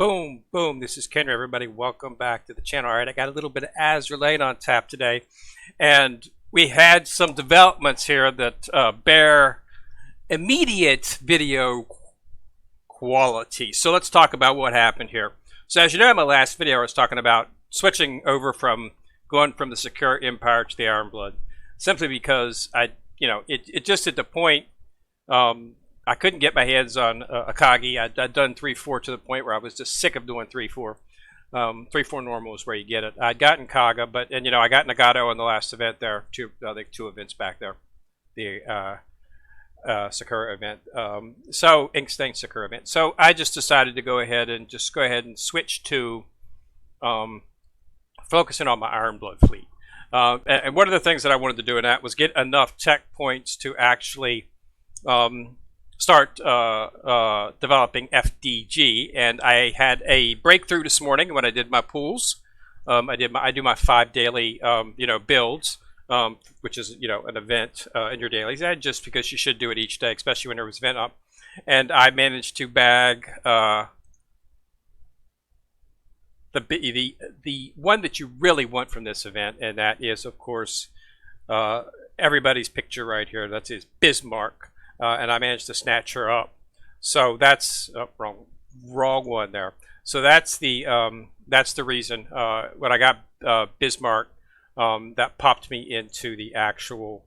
Boom, boom. This is Kendra, everybody. Welcome back to the channel. All right, I got a little bit of Azure Lane on tap today. And we had some developments here that bear immediate video quality. So let's talk about what happened here. So as you know, in my last video, I was talking about switching over from going from the Secure Empire to the Ironblood. Simply because it just at the point, I couldn't get my hands on Akagi. I'd done 3-4 to the point where I was just sick of doing 3-4. 3-4 normal is where you get it. I'd gotten Kaga, and I got Nagato in the last event there. I think two events back there. The Sakura event. Extinct Sakura event. So I just decided to go ahead and switch to focusing on my Ironblood fleet. And one of the things that I wanted to do in that was get enough tech points to actually start developing FDG, and I had a breakthrough this morning when I did my pools. I do my 5 daily builds, which is an event in your dailies, and just because you should do it each day, especially when there was event up. And I managed to bag the one that you really want from this event, and that is, of course, everybody's picture right here. That is Bismark. And I managed to snatch her up. So that's wrong one there. So that's the reason when I got Bismark, that popped me into the actual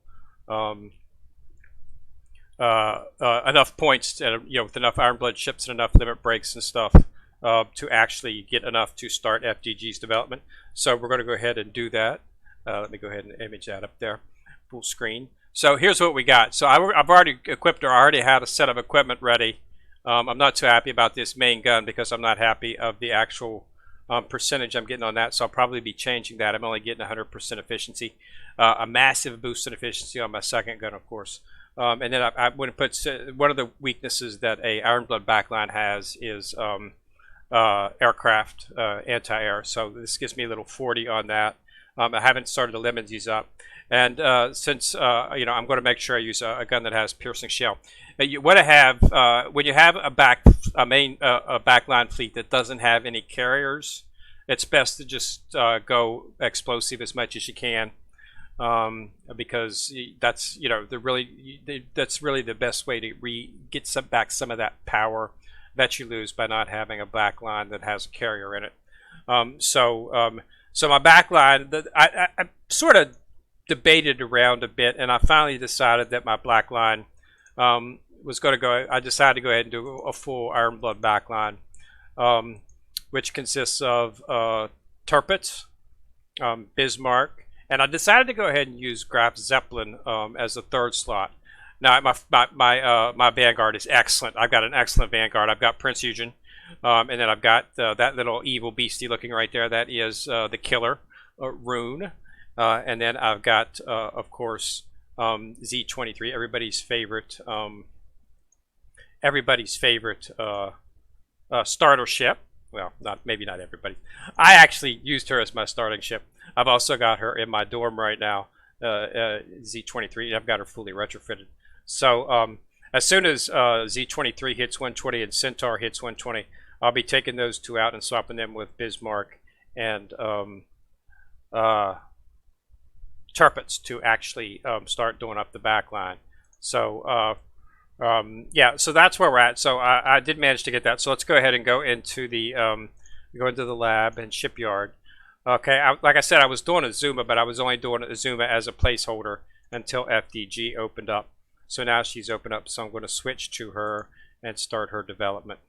enough points, with enough Ironblood ships and enough limit breaks and stuff to actually get enough to start FDG's development. So we're going to go ahead and do that. Let me go ahead and image that up there, full screen. So here's what we got. So I've already equipped her. I already had a set of equipment ready. I'm not too happy about this main gun because I'm not happy of the actual percentage I'm getting on that. So I'll probably be changing that. I'm only getting 100% efficiency. A massive boost in efficiency on my second gun, of course. And then I would have put one of the weaknesses that a Ironblood backline has is aircraft anti-air. So this gives me a little 40 on that. I haven't started to limit these up. And since I'm going to make sure I use a gun that has piercing shell. You want to have when you have a backline fleet that doesn't have any carriers, it's best to just go explosive as much as you can, because that's that's really the best way to get back some of that power that you lose by not having a backline that has a carrier in it. So my backline, I sort of debated around a bit, and I finally decided that my black line was going to go. I decided to go ahead and do a full Ironblood backline, which consists of Tirpitz, Bismark, and I decided to go ahead and use Graf Zeppelin as the third slot. Now my Vanguard is excellent. I've got an excellent Vanguard. I've got Prince Eugen, and then I've got that little evil beastie looking right there. That is the killer Rune. And then I've got, of course, Z23, everybody's favorite starter ship. Well, maybe not everybody. I actually used her as my starting ship. I've also got her in my dorm right now, Z23. I've got her fully retrofitted. So as soon as Z23 hits 120 and Centaur hits 120, I'll be taking those two out and swapping them with Bismark and Tirpitz to actually start doing up the back line. So yeah, so that's where we're at. So I did manage to get that. So let's go ahead and go into the lab and shipyard. Okay, like I said, I was doing Azuma, but I was only doing Azuma as a placeholder until FDG opened up. So now she's opened up, so I'm going to switch to her and start her development.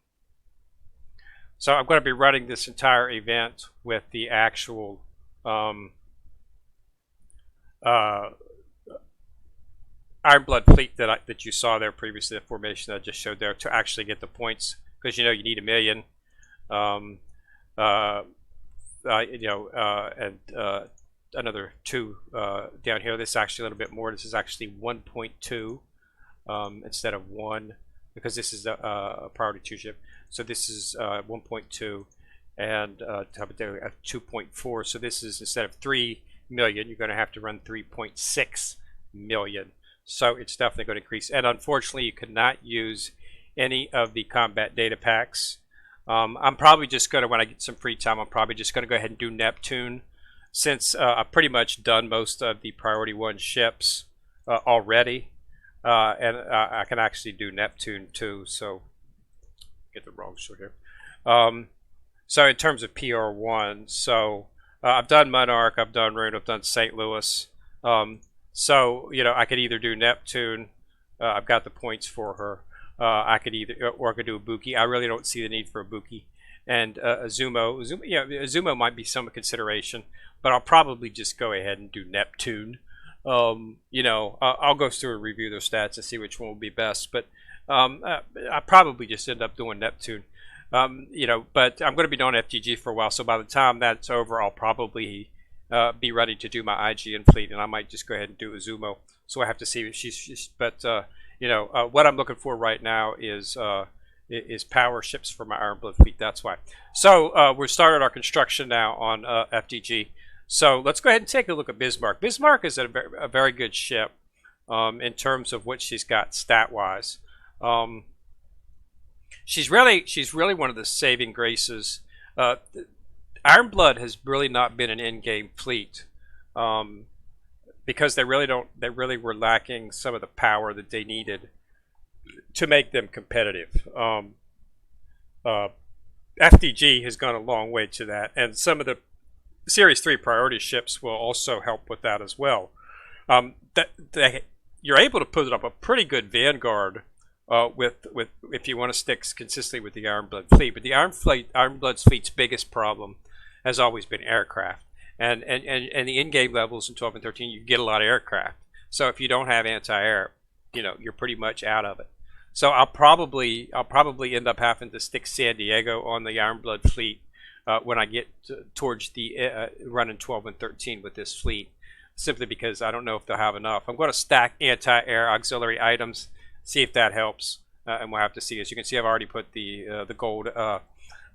So I'm going to be running this entire event with the actual Ironblood fleet that you saw there previously, the formation that I just showed there, to actually get the points, because you need 1 million, and another 2 down here. This is actually a little bit more. This is actually 1.2 instead of 1, because this is a priority 2 ship. So this is 1.2 and 2.4. So this is, instead of 3 million, you're going to have to run 3.6 million. So it's definitely going to increase. And unfortunately, you could not use any of the combat data packs I'm probably just going to, when I get some free time, I'm probably just going to go ahead and do Neptune, since I've pretty much done most of the priority 1 ships already. And I can actually do Neptune too, so get the wrong short here. So in terms of PR1, so I've done Monarch, I've done Rune, I've done St. Louis. So, you know, I could either do Neptune, I've got the points for her. I could either, or I could do a Buki. I really don't see the need for a Buki. And Azumo, yeah, Azumo might be some consideration, but I'll probably just go ahead and do Neptune. You know, I'll go through and review their stats and see which one will be best, but I probably just end up doing Neptune. You know, but I'm going to be doing FDG for a while, so by the time that's over, I'll probably be ready to do my IGN fleet, and I might just go ahead and do Azumo. So I have to see if she's but you know, what I'm looking for right now is power ships for my Ironblood fleet. That's why. So we've started our construction now on FDG. So let's go ahead and take a look at Bismarck. Bismarck is a very good ship in terms of what she's got stat-wise. She's really one of the saving graces. Ironblood has really not been an in-game fleet because they really were lacking some of the power that they needed to make them competitive. FDG has gone a long way to that, and some of the Series 3 priority ships will also help with that as well. You're able to put up a pretty good vanguard with if you want to stick consistently with the Ironblood fleet. But the Ironblood's fleet's biggest problem has always been aircraft, and the in-game levels in 12 and 13, you get a lot of aircraft. So if you don't have anti-air, you know, you're pretty much out of it. So I'll probably end up having to stick San Diego on the Ironblood fleet when I get towards the running 12 and 13 with this fleet, simply because I don't know if they'll have enough. I'm going to stack anti-air auxiliary items, see if that helps, and we'll have to see. As you can see, I've already put the gold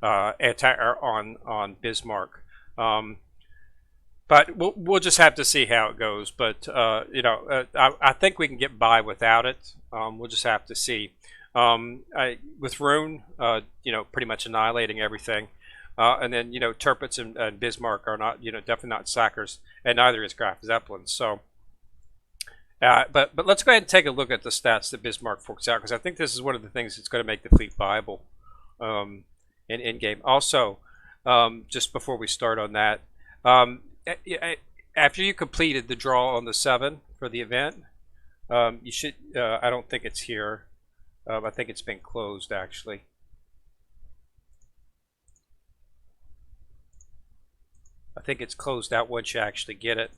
anti-air on Bismarck, but we'll just have to see how it goes. But you know, I think we can get by without it. We'll just have to see. With Rune, you know, pretty much annihilating everything. And then, you know, Tirpitz and Bismarck are not, you know, definitely not sackers, and neither is Graf Zeppelin. So, but let's go ahead and take a look at the stats that Bismarck forks out, because I think this is one of the things that's going to make the fleet viable in game. Also, just before we start on that, after you completed the draw on the 7 for the event, you should. I don't think it's here. I think it's been closed actually. I think it's closed out once you actually get it.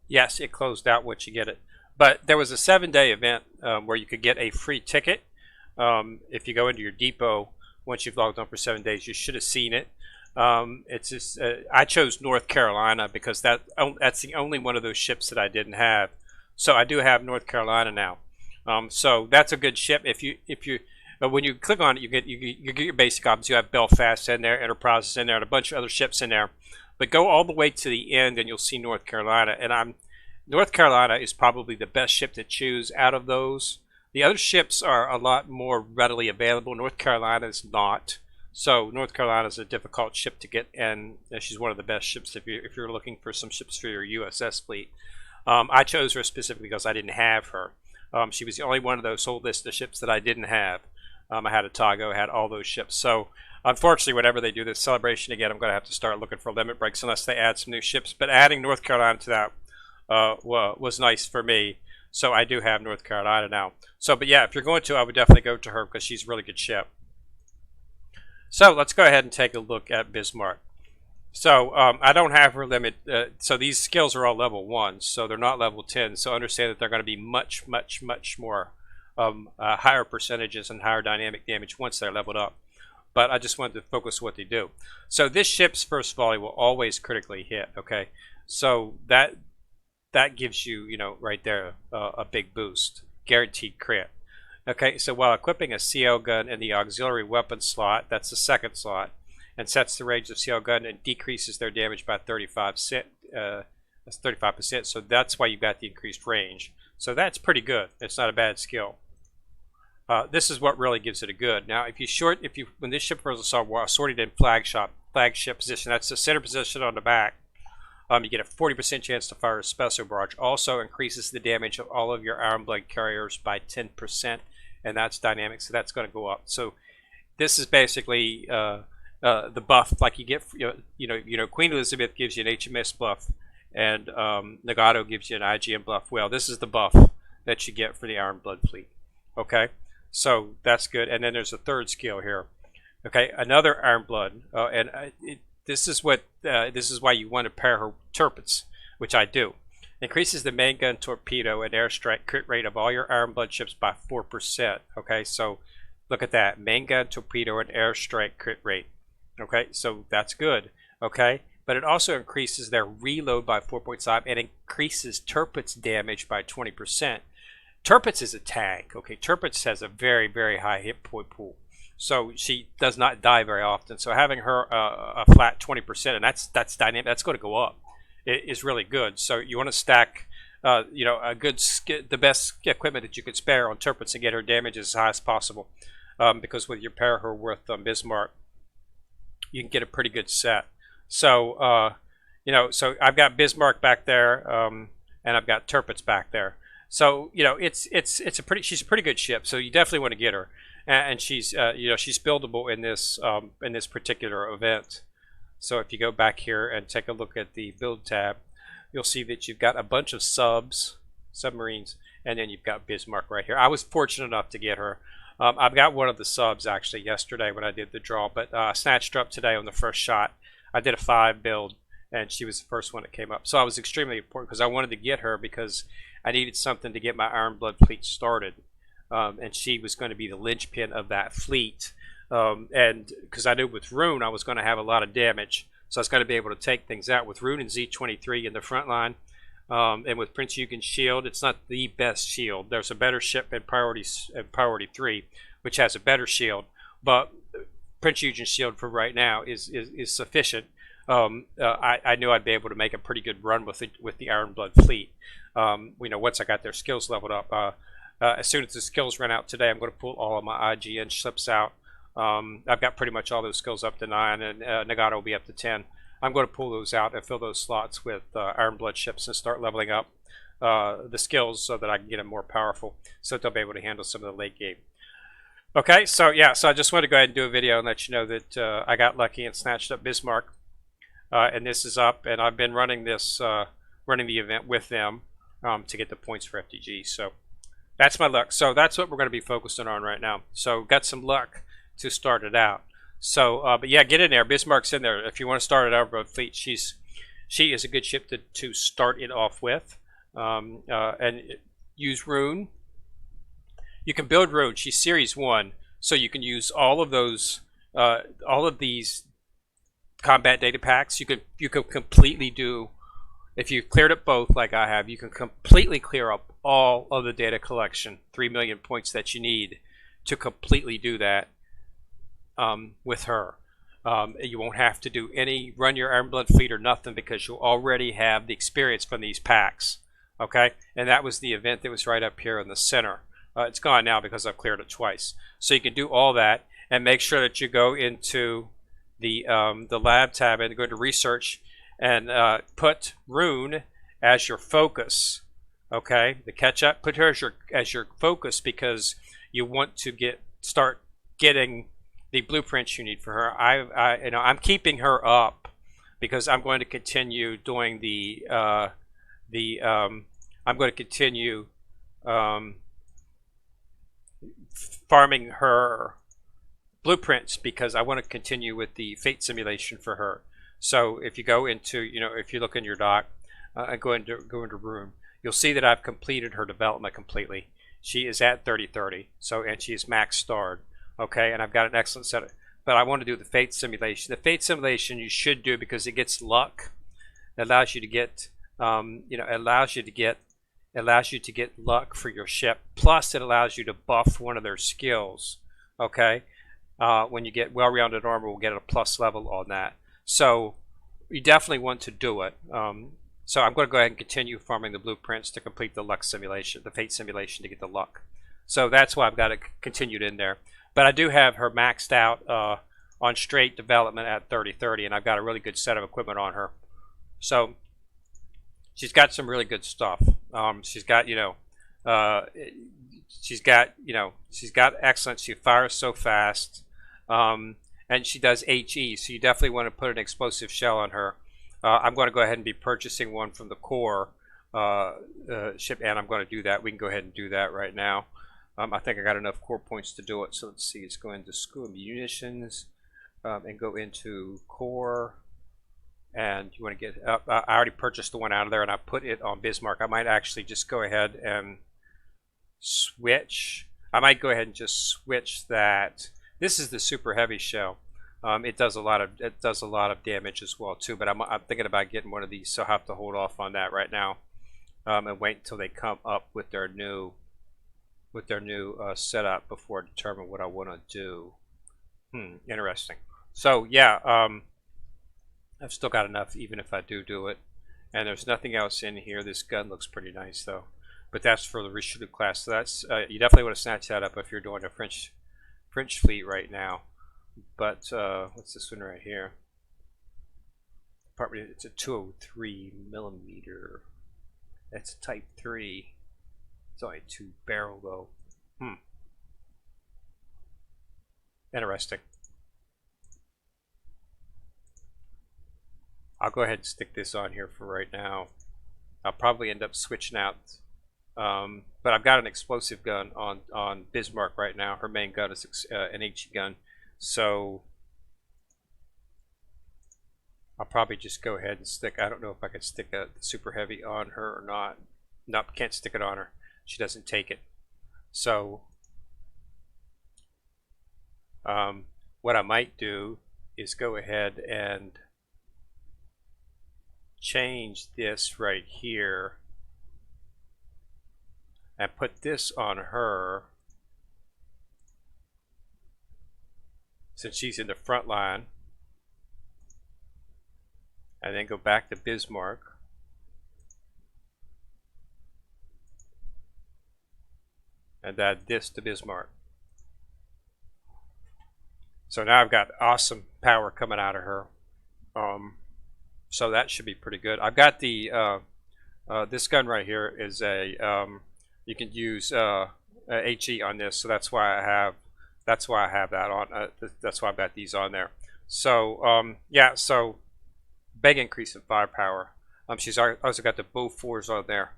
Yes, it closed out once you get it. But there was a 7-day event where you could get a free ticket. If you go into your depot, once you've logged on for 7 days, you should have seen it. It's just, I chose North Carolina because that's the only one of those ships that I didn't have. So I do have North Carolina now. So that's a good ship. But when you click on it, you get your basic options. You have Belfast in there, Enterprise is in there, and a bunch of other ships in there. But go all the way to the end, and you'll see North Carolina. And North Carolina is probably the best ship to choose out of those. The other ships are a lot more readily available. North Carolina is not. So North Carolina is a difficult ship to get, and she's one of the best ships if you're looking for some ships for your USS fleet. I chose her specifically because I didn't have her. She was the only one of those whole list of ships that I didn't have. I had Otago, I had all those ships. So unfortunately, whenever they do this celebration again, I'm going to have to start looking for limit breaks unless they add some new ships. But adding North Carolina to that was nice for me. So I do have North Carolina now. So, but yeah, if you're going to, I would definitely go to her because she's a really good ship. So let's go ahead and take a look at Bismarck. So I don't have her limit. So these skills are all level 1, so they're not level 10. So understand that they're going to be much, much, much more higher percentages and higher dynamic damage once they're leveled up. But I just wanted to focus what they do. So this ship's first volley will always critically hit. Okay, so that gives you, you know, right there a big boost, guaranteed crit. Okay, so while equipping a CL gun in the auxiliary weapon slot, that's the second slot, and sets the range of CL gun and decreases their damage by 35%. That's 35%. So that's why you got the increased range. So that's pretty good. It's not a bad skill. This is what really gives it a good. Now, when this ship was sorted in flagship position, that's the center position on the back. You get a 40% chance to fire a special barrage. Also increases the damage of all of your Iron Blood carriers by 10%, and that's dynamic, so that's going to go up. So this is basically the buff, like you get. Queen Elizabeth gives you an HMS buff, and Nagato gives you an IGN buff. Well, this is the buff that you get for the Iron Blood fleet. Okay, so that's good. And then there's a third skill here. Okay, another Iron Blood, this is why you want to pair her turrets, which I do. Increases the main gun, torpedo, and airstrike crit rate of all your Iron Blood ships by 4%. Okay, so look at that. Main gun, torpedo, and airstrike crit rate. Okay, so that's good. Okay, but it also increases their reload by 4.5 and increases turrets damage by 20%. Turrets is a tank. Okay, turrets has a very, very high hit point pool. So she does not die very often. So having her a flat 20%, and that's dynamic. That's going to go up. It is really good. So you want to stack, the best equipment that you could spare on turrets and get her damage as high as possible. Because with your pair her with Bismarck, you can get a pretty good set. So so I've got Bismarck back there, and I've got turrets back there. So she's a pretty good ship. So you definitely want to get her. And she's she's buildable in this particular event. So if you go back here and take a look at the build tab, you'll see that you've got a bunch of submarines, and then you've got Bismarck right here. I was fortunate enough to get her. I've got one of the subs actually yesterday when I did the draw, but I snatched her up today on the first shot. I did a 5 build, and she was the first one that came up. So I was extremely important because I wanted to get her because I needed something to get my Iron Blood fleet started. And she was going to be the linchpin of that fleet. And because I knew with Rune I was going to have a lot of damage, so I was going to be able to take things out with Rune and Z23 in the front line. And with Prince Eugen's shield, it's not the best shield. There's a better ship in Priority 3, which has a better shield, but Prince Eugen's shield for right now is sufficient. I knew I'd be able to make a pretty good run with the Iron Blood fleet. Once I got their skills leveled up. As soon as the skills run out today, I'm going to pull all of my IGN ships out. I've got pretty much all those skills up to 9, and Nagato will be up to 10. I'm going to pull those out and fill those slots with Iron Blood ships and start leveling up the skills so that I can get them more powerful, so that they'll be able to handle some of the late game. Okay, so yeah, so I just want to go ahead and do a video and let you know that I got lucky and snatched up Bismarck, and this is up, and I've been running this, running the event with them to get the points for FDG. So that's my luck. So that's what we're going to be focusing on right now. So got some luck to start it out. So, but yeah, get in there. Bismarck's in there. If you want to start it out with a fleet, she is a good ship to start it off with. And use Rune. You can build Rune. She's Series 1, so you can use all of those, all of these combat data packs. You can completely do. If you cleared up both like I have, you can completely clear up all of the data collection, 3 million points that you need to completely do that with her. You won't have to do run your Iron Blood fleet or nothing because you'll already have the experience from these packs. Okay, and that was the event that was right up here in the center. It's gone now because I've cleared it twice. So you can do all that and make sure that you go into the lab tab and go to research and put Rune as your focus. Okay, the catch up, put her as your focus because you want to start getting the blueprints you need for her. I'm keeping her up because I'm going to continue doing I'm going to continue farming her blueprints because I want to continue with the fate simulation for her. So if you go into, if you look in your doc and go into Rune, you'll see that I've completed her development completely. She is at 3030, and she is max starred. Okay, and I've got an excellent set of, but I want to do the fate simulation. The fate simulation you should do because it gets luck. It allows you to get, allows you to get luck for your ship. Plus, it allows you to buff one of their skills. Okay, when you get well-rounded armor, we'll get a plus level on that. So you definitely want to do it. So I'm going to go ahead and continue farming the blueprints to complete the luck simulation, the fate simulation to get the luck. So that's why I've got it continued in there. But I do have her maxed out on straight development at 3030, and I've got a really good set of equipment on her. So she's got some really good stuff. She's got, she's got excellent. She fires so fast, and she does HE. So you definitely want to put an explosive shell on her. I'm going to go ahead and be purchasing one from the core ship, and I'm going to do that. We can go ahead and do that right now. I think I got enough core points to do it. So let's see. It's going to school munitions and go into core. And you want to get up. I already purchased the one out of there, and I put it on Bismarck. I might actually just go ahead and switch. I might go ahead and just switch that. This is the super heavy shell. It does a lot of damage as well too. But I'm thinking about getting one of these, so I have to hold off on that right now and wait until they come up with their new setup before I determine what I want to do. Interesting. So yeah. I've still got enough even if I do it. And there's nothing else in here. This gun looks pretty nice though. But that's for the Richelieu class. So that's you definitely want to snatch that up if you're doing a French fleet right now. But what's this one right here? It's a 203 millimeter. That's a Type 3. It's only 2 barrel though. Interesting. I'll go ahead and stick this on here for right now. I'll probably end up switching out. But I've got an explosive gun on Bismarck right now. Her main gun is an HE gun. So I'll probably just go ahead and stick. I don't know if I can stick a super heavy on her or not. Nope, can't stick it on her. She doesn't take it. So what I might do is go ahead and change this right here and put this on her since she's in the front line, and then go back to Bismarck and add this to Bismarck. So now I've got awesome power coming out of her. So that should be pretty good. I've got the this gun right here is a you can use HE on this, so that's why I have that on. That's why I've got these on there. So yeah, so big increase in firepower. She's also got the Bofors on there.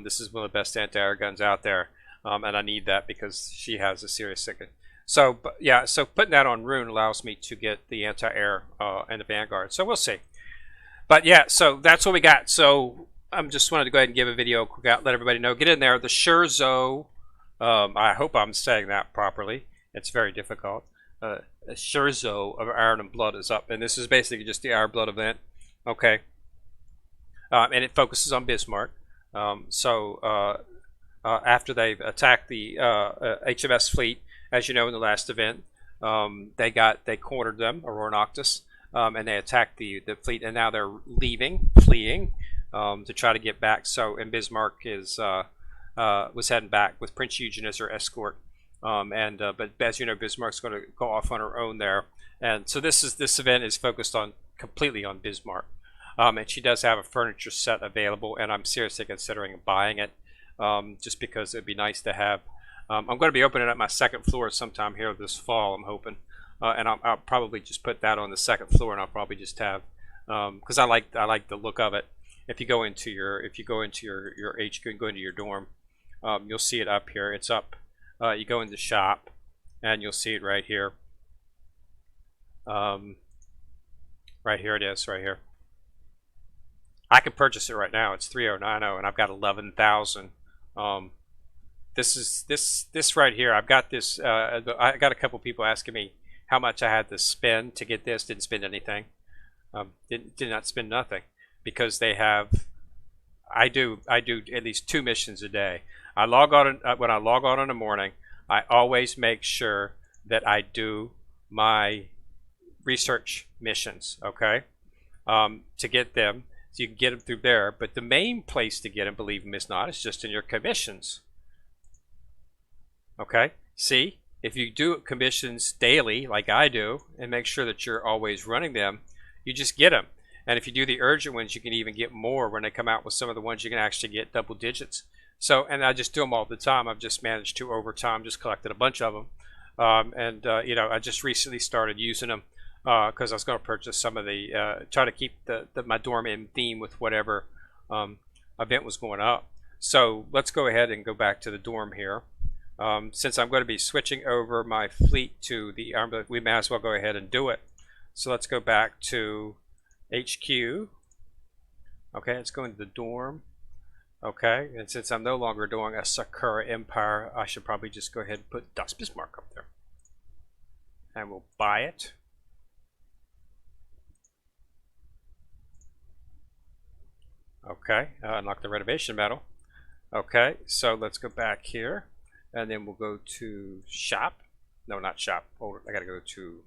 This is one of the best anti-air guns out there, and I need that because she has a serious ticket. So yeah, so putting that on Rune allows me to get the anti-air and the Vanguard. So we'll see. But yeah, so that's what we got. So I'm just wanted to go ahead and give a video, let everybody know. Get in there. The Scherzo, I hope I'm saying that properly. It's very difficult. Scherzo of Iron and Blood is up, and this is basically just the Iron Blood event. Okay, and it focuses on Bismarck. After they've attacked the HMS fleet, as you know, in the last event, they cornered them, Aurora Noctis. And they attacked the fleet, and now they're fleeing to try to get back. So, and Bismarck was heading back with Prince Eugen as her escort. But as you know, Bismarck's going to go off on her own there. And so this event is focused completely on Bismarck. And she does have a furniture set available, and I'm seriously considering buying it, just because it'd be nice to have. I'm going to be opening up my second floor sometime here this fall, I'm hoping. And I'll probably just put that on the second floor, and I'll probably just have because I like the look of it. If you go into your HQ and go into your dorm, you'll see it up here. It's up. You go into shop, and you'll see it right here. Right here it is. Right here. I can purchase it right now. It's 3090, and I've got 11,000. This right here. I've got this. I got a couple people asking me how much I had to spend to get this. Didn't spend anything. Did not spend nothing because they have. I do at least 2 missions a day. I log on when I log on in the morning. I always make sure that I do my research missions. Okay, to get them, so you can get them through there. But the main place to get them, believe me, is not. It's just in your commissions. Okay, see, if you do commissions daily like I do and make sure that you're always running them, you just get them. And if you do the urgent ones, you can even get more. When they come out with some of the ones, you can actually get double digits. So, and I just do them all the time. I've just managed to over time just collected a bunch of them. You know, I just recently started using them because I was going to purchase some of the try to keep my dorm in theme with whatever event was going up. So let's go ahead and go back to the dorm here. Since I'm going to be switching over my fleet to the arm, we may as well go ahead and do it. So let's go back to HQ. Okay, let's go into the dorm. Okay, and since I'm no longer doing a Sakura Empire, I should probably just go ahead and put Das Bismarck up there. And we'll buy it. Okay, unlock the renovation medal. Okay, so let's go back here. And then we'll go to shop. No, not shop. Oh, I gotta go to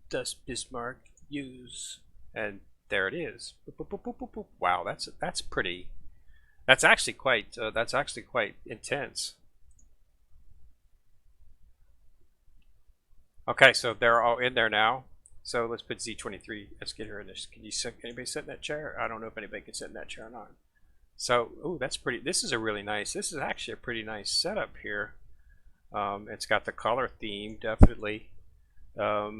Das Bismarck use, and there it is. Boop, boop, boop, boop, boop. Wow, that's pretty. That's actually quite intense. Okay, so they're all in there now. So let's put Z23. Let's get her in this. Can anybody sit in that chair? I don't know if anybody can sit in that chair or not. So, ooh, that's pretty. This is actually a pretty nice setup here. It's got the color theme, definitely. A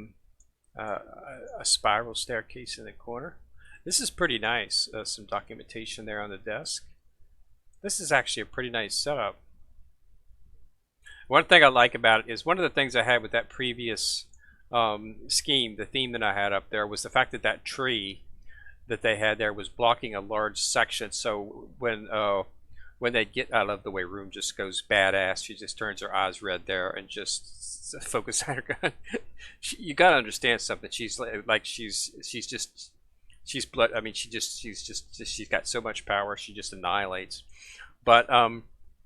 spiral staircase in the corner. This is pretty nice. Some documentation there on the desk. This is actually a pretty nice setup. One thing I like about it is one of the things I had with that previous scheme, the theme that I had up there, was the fact that that tree that they had there was blocking a large section. So when they get, I love the way Room just goes badass. She just turns her eyes red there and just focus on her gun. You got to understand something. She's blood. I mean, she's got so much power. She just annihilates. But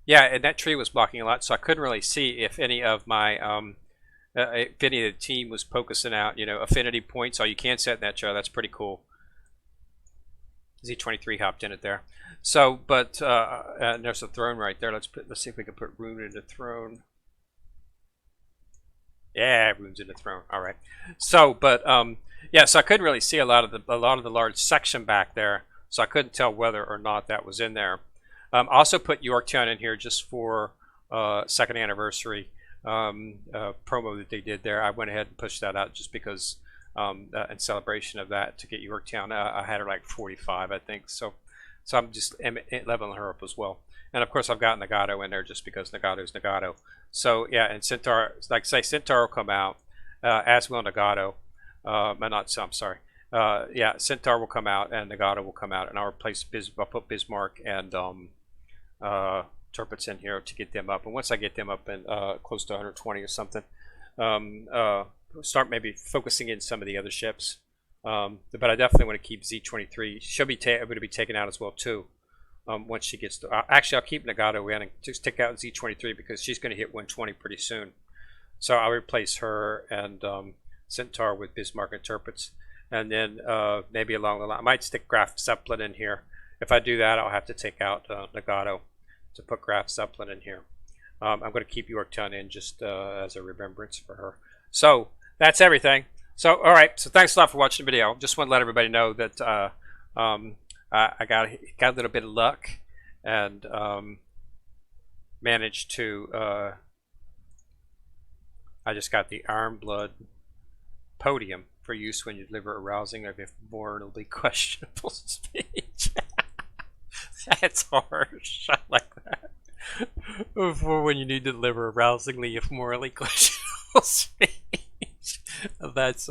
yeah, and that tree was blocking a lot, so I couldn't really see if any of my if any of the team was focusing out, you know, affinity points. Oh, you can set in that chair. That's pretty cool. Z23 hopped in it there. So, but and there's a throne right there. Let's see if we can put Rune in the throne. Yeah, Rune's in the throne. All right. So, but yeah, so I couldn't really see a lot of the large section back there, so I couldn't tell whether or not that was in there. I also put Yorktown in here just for second anniversary promo that they did there. I went ahead and pushed that out just because in celebration of that to get Yorktown. I had her like 45, I think. So I'm just leveling her up as well. And of course I've got Nagato in there just because Nagato's Nagato. So yeah, and Centaur, like say Centaur will come out, as will Nagato. I'm sorry. Yeah, Centaur will come out and Nagato will come out, and I'll replace I'll put Bismarck and Turpitz in here to get them up. And once I get them up in close to 120 or something, start maybe focusing in some of the other ships. But I definitely want to keep Z23. She'll be able to be taken out as well too. Once she gets to, actually I'll keep Nagato in and just take out Z23 because she's going to hit 120 pretty soon. So I'll replace her and Centaur with Bismarck and Turpitz. And then maybe along the line, I might stick Graf Zeppelin in here. If I do that, I'll have to take out Nagato to put Graf Zeppelin in here. I'm going to keep Yorktown in just as a remembrance for her. So that's everything. So all right. So thanks a lot for watching the video. Just want to let everybody know that I got a little bit of luck and managed to. I just got the Iron Blood podium for use when you deliver a rousing or if morally questionable speech. That's harsh. I like that. For when you need to deliver a rousingly if morally questionable speech. That's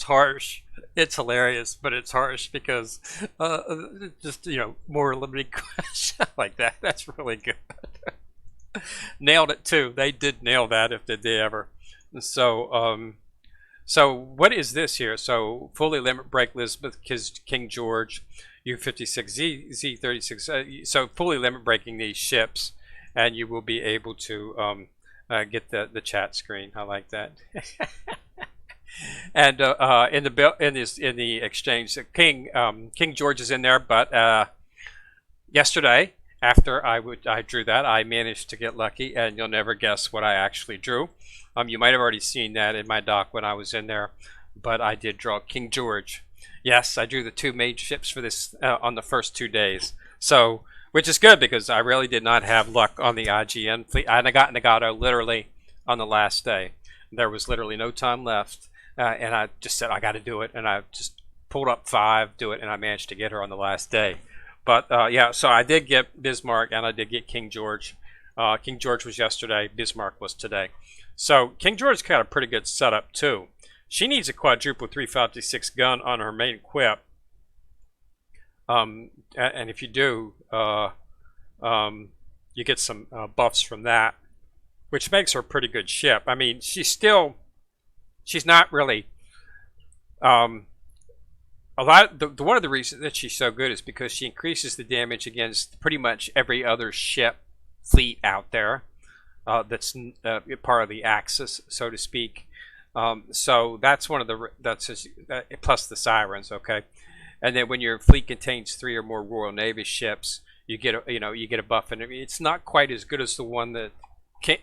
harsh. It's hilarious, but it's harsh because just, you know, more limited question like that. That's really good. Nailed it too. They did nail that if did they ever. So so what is this here? So fully limit break Elizabeth King George U-56 Z-36. So fully limit breaking these ships, and you will be able to get the chat screen. I like that. And in the bill in the exchange, King George is in there, but yesterday after I drew that, I managed to get lucky, and you'll never guess what I actually drew. You might have already seen that in my doc when I was in there, but I did draw King George. Yes, I drew the 2 main ships for this on the first 2 days. So, which is good because I really did not have luck on the IGN fleet. And I got Nagato literally on the last day. There was literally no time left, and I just said I got to do it, and I just pulled up 5, do it, and I managed to get her on the last day. But yeah, so I did get Bismarck, and I did get King George. King George was yesterday. Bismarck was today. So King George got a pretty good setup too. She needs a quadruple 356 gun on her main equip. And if you do, you get some buffs from that, which makes her a pretty good ship. I mean, she's not really, one of the reasons that she's so good is because she increases the damage against pretty much every other ship fleet out there that's part of the Axis, so to speak. So that's one of the plus the sirens, okay. And then when your fleet contains 3 or more Royal Navy ships, you get a buff, and it's not quite as good as the one that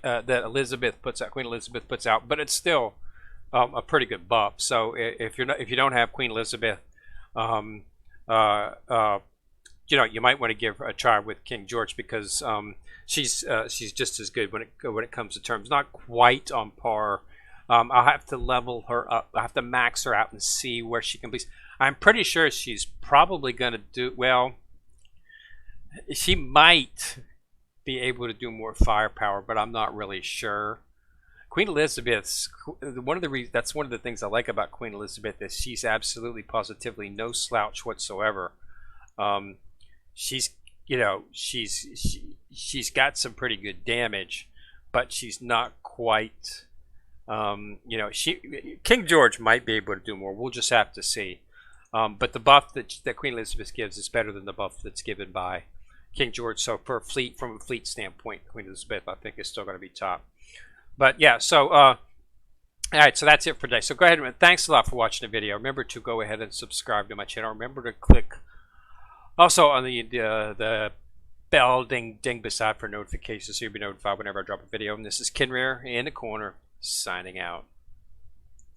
that Elizabeth puts out, Queen Elizabeth puts out, but it's still a pretty good buff. So if you don't have Queen Elizabeth, you might want to give her a try with King George because she's just as good when it comes to terms. Not quite on par. I'll have to level her up. I have to max her out and see where she can be. I'm pretty sure she's probably going to do well. She might be able to do more firepower, but I'm not really sure. Queen Elizabeth's that's one of the things I like about Queen Elizabeth is she's absolutely positively no slouch whatsoever. She's got some pretty good damage, but she's not quite. King George might be able to do more. We'll just have to see. But the buff that Queen Elizabeth gives is better than the buff that's given by King George. So from a fleet standpoint, Queen Elizabeth I think is still going to be top. But yeah, so all right, so that's it for today. So go ahead and thanks a lot for watching the video. Remember to go ahead and subscribe to my channel. Remember to click also on the bell ding beside for notifications so you'll be notified whenever I drop a video. And this is Kenrir in the corner signing out.